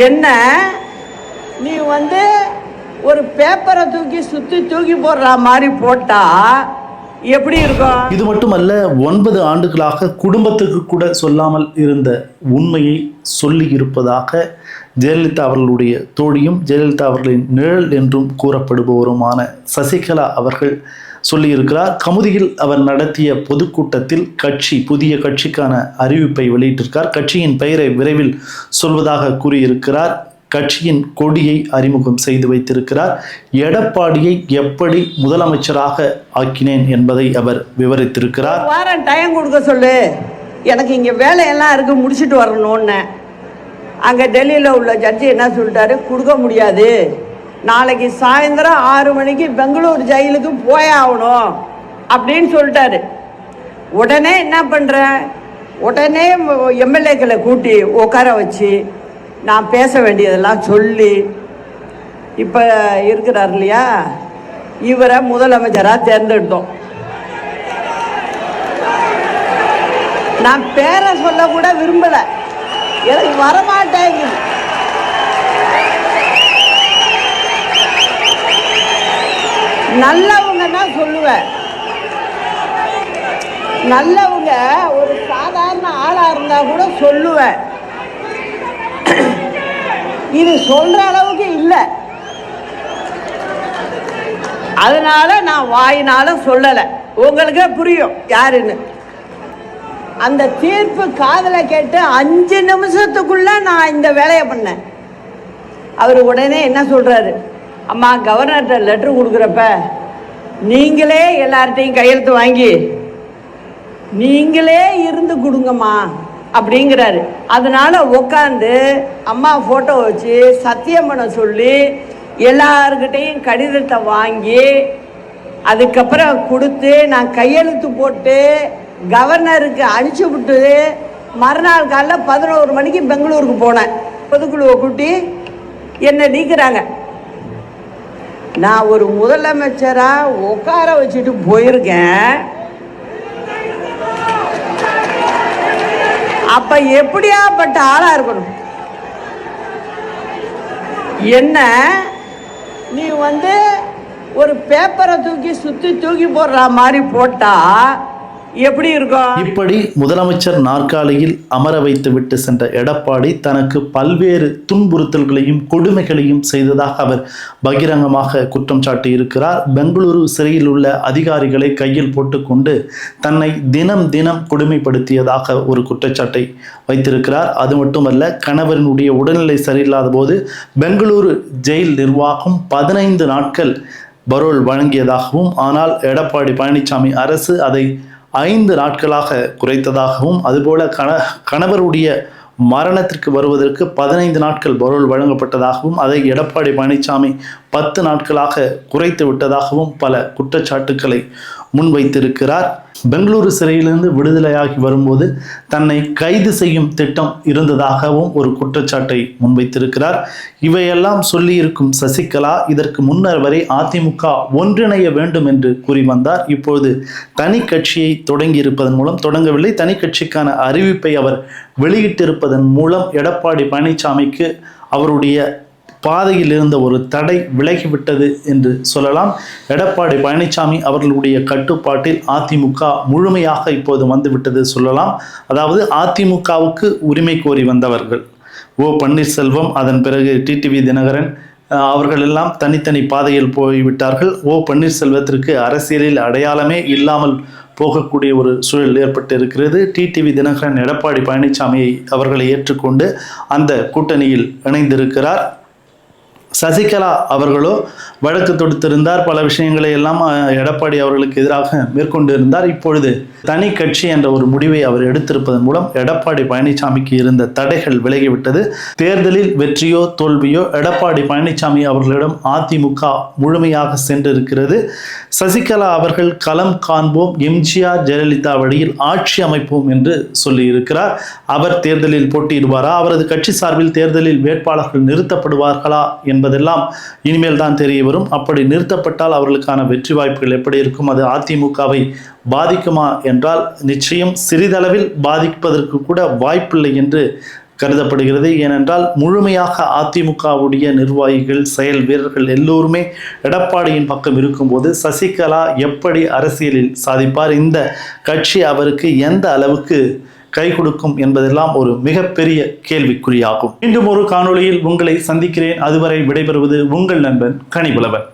என்ன நீ ஒரு பேப்பரை தூக்கி போடுற மாதிரி போட்டா எப்படி இருக்கும்? இது மட்டுமல்ல, 9 ஆண்டுகளாக குடும்பத்துக்கு கூட சொல்லாமல் இருந்த உண்மையை சொல்லி இருப்பதாக ஜெயலலிதா அவர்களுடைய தோழியும் ஜெயலலிதா அவர்களின் நிழல் என்றும் கூறப்படுபவருமான சசிகலா அவர்கள் சொல்லியிருக்கிறார். கமுதியில் அவர் நடத்திய பொதுக்கூட்டத்தில் புதிய கட்சிக்கான அறிவிப்பை வெளியிட்டிருக்கார். கட்சியின் பெயரை விரைவில் சொல்வதாக கூறியிருக்கிறார். கட்சியின் கொடியை அறிமுகம் செய்து வைத்திருக்கிறார். எடப்பாடியை எப்படி முதலமைச்சராக ஆக்கினேன் என்பதை அவர் விவரித்திருக்கிறார். வாரம் டைம் கொடுக்க சொல்லு, எனக்கு இங்கே வேலையெல்லாம் இருக்கு, முடிச்சுட்டு வரணும்னு. அங்கே டெல்லியில் உள்ள ஜட்ஜி என்ன சொல்லிட்டாரு, கொடுக்க முடியாது, நாளைக்கு சாயந்தரம் 6 மணிக்கு பெங்களூர் ஜெயிலுக்கு போயாகணும் அப்படின்னு சொல்லிட்டாரு. உடனே என்ன பண்ணுறேன், உடனே எம்எல்ஏக்களை கூட்டி உட்கார வச்சு நான் பேச வேண்டியதெல்லாம் சொல்லி, இப்போ இருக்கிறார் இல்லையா, இவரை முதலமைச்சராக தேர்ந்தெடுத்தோம். நான் பேரை சொல்லக்கூட விரும்பலை, எனக்கு வரமாட்டேங்குது. நல்லவங்கன்னா சொல்லுவேன், நல்லவங்க ஒரு சாதாரண ஆளாக இருந்தால் கூட சொல்லுவேன். இது சொல்ற அளவுக்கு இல்லை, அதனால நான் வாயினால சொல்லலை, உங்களுக்கே புரியும் யாருன்னு. அந்த தீர்ப்பு காதல கேட்டு 5 நிமிஷத்துக்குள்ள நான் இந்த வேலையை பண்ணேன். அவர் உடனே என்ன சொல்றாரு, அம்மா கவர்னர்கிட்ட லெட்டர் கொடுக்குறப்ப நீங்களே எல்லார்ட்டையும் கையெழுத்து வாங்கி நீங்களே இருந்து கொடுங்கம்மா அப்படிங்கிறாரு. அதனால உட்காந்து அம்மா ஃபோட்டோ வச்சு சத்தியம் பண்ண சொல்லி எல்லாருக்கிட்டையும் கடிதத்தை வாங்கி அதுக்கப்புறம் கொடுத்து நான் கையெழுத்து போட்டு கவர்னருக்கு அனுப்பிச்சி விட்டு மறுநாள் காலைல 11 மணிக்கு பெங்களூருக்கு போனேன். பொதுக்குழுவை கூட்டி என்னை நீக்கிறாங்க. நான் ஒரு முதலமைச்சராக உட்கார வச்சுட்டு போயிருக்கேன். அப்ப எப்படியாப்பட்ட ஆளா இருக்கணும்? என்ன நீ ஒரு பேப்பரை தூக்கி போடுற மாதிரி போட்டா எப்படி இருக்கும்? இப்படி முதலமைச்சர் நாற்காலியில் அமர வைத்து விட்டு சென்ற எடப்பாடி தனக்கு பல்வேறு துன்புறுத்தல்களையும் கொடுமைகளையும் செய்ததாக அவர் பகிரங்கமாக குற்றம் சாட்டி இருக்கிறார். பெங்களூரு சிறையில் உள்ள அதிகாரிகளை கையில் போட்டுக்கொண்டு தன்னை தினம் தினம் கொடுமைப்படுத்தியதாக ஒரு குற்றச்சாட்டை வைத்திருக்கிறார். அது மட்டுமல்ல, கணவனுடைய உடல்நிலை சரியில்லாத போது பெங்களூரு ஜெயில் நிர்வாகம் 15 நாட்கள் பரோல் வழங்கியதாகவும், ஆனால் எடப்பாடி பழனிசாமி அரசு அதை 5 நாட்களாக குறைத்ததாகவும், அதுபோல கணவருடைய மரணத்திற்கு வருவதற்கு 15 நாட்கள் பரோல் வழங்கப்பட்டதாகவும், அதை எடப்பாடி பழனிசாமி 10 நாட்களாக குறைத்து விட்டதாகவும் பல குற்றச்சாட்டுக்களை முன்வைத்திருக்கிறார். பெங்களூரு சிறையிலிருந்து விடுதலையாகி வரும்போது தன்னை கைது செய்யும் திட்டம் இருந்ததாகவும் ஒரு குற்றச்சாட்டை முன்வைத்திருக்கிறார். இவையெல்லாம் சொல்லியிருக்கும் சசிகலா இதற்கு முன்னர் வரை அதிமுக ஒன்றிணைய வேண்டும் என்று கூறி வந்தார். இப்போது தனி கட்சியை தொடங்கவில்லை, தனி கட்சிக்கான அறிவிப்பை அவர் வெளியிட்டிருப்பதன் மூலம் எடப்பாடி பழனிசாமிக்கு அவருடைய பாதையில் இருந்த ஒரு தடை விலகிவிட்டது என்று சொல்லலாம். எடப்பாடி பழனிசாமி அவர்களுடைய கட்டுப்பாட்டில் அதிமுக முழுமையாக இப்போது வந்துவிட்டது சொல்லலாம். அதாவது அதிமுகவுக்கு உரிமை கோரி வந்தவர்கள் ஓ பன்னீர்செல்வம், அதன் பிறகு டிடிவி தினகரன் அவர்கள் எல்லாம் தனித்தனி பாதையில் போய்விட்டார்கள். ஓ பன்னீர்செல்வத்திற்கு அரசியலில் அடையாளமே இல்லாமல் போகக்கூடிய ஒரு சூழல் ஏற்பட்டு இருக்கிறது. டிடிவி தினகரன் எடப்பாடி பழனிசாமியை அவர்களை ஏற்றுக்கொண்டு அந்த கூட்டணியில் இணைந்திருக்கிறார். சசிகலா அவர்களோ வழக்கு தொடுத்திருந்தார், பல விஷயங்களை எல்லாம் எடப்பாடி அவர்களுக்கு எதிராக மேற்கொண்டு இருந்தார். இப்பொழுது தனி கட்சி என்ற ஒரு முடிவை அவர் எடுத்திருப்பதன் மூலம் எடப்பாடி பழனிசாமிக்கு இருந்த தடைகள் விலகிவிட்டது. தேர்தலில் வெற்றியோ தோல்வியோ எடப்பாடி பழனிசாமி அவர்களிடம் அதிமுக முழுமையாக சென்றிருக்கிறது. சசிகலா அவர்கள் களம் காண்போம், எம்ஜிஆர் ஜெயலலிதா வழியில் ஆட்சி அமைப்போம் என்று சொல்லியிருக்கிறார். அவர் தேர்தலில் போட்டியிடுவாரா, அவரது கட்சி சார்பில் தேர்தலில் வேட்பாளர்கள் நிறுத்தப்படுவார்களா என்பதெல்லாம் இனிமேல் தான் தெரிய வரும். அப்படி நிறுத்தப்பட்டால் அவர்களுக்கான வெற்றி வாய்ப்புகள் எப்படி இருக்கும், அது அதிமுகவை பாதிக்குமா என்றால் நிச்சயம் சிறிதளவில் பாதிப்பதற்கு கூட வாய்ப்பில்லை என்று கருதப்படுகிறது. ஏனென்றால் முழுமையாக அதிமுகவுடைய நிர்வாகிகள், செயல் வீரர்கள் எல்லோருமே எடப்பாடியின் பக்கம் இருக்கும்போது சசிகலா எப்படி அரசியலில் சாதிப்பார், இந்த கட்சி அவருக்கு எந்த அளவுக்கு கை கொடுக்கும் என்பதெல்லாம் ஒரு மிகப்பெரிய கேள்விக்குறியாகும். மீண்டும் ஒரு காணொளியில் உங்களை சந்திக்கிறேன். அதுவரை விடைபெறுவது உங்கள் நண்பன் கனிபுலவன்.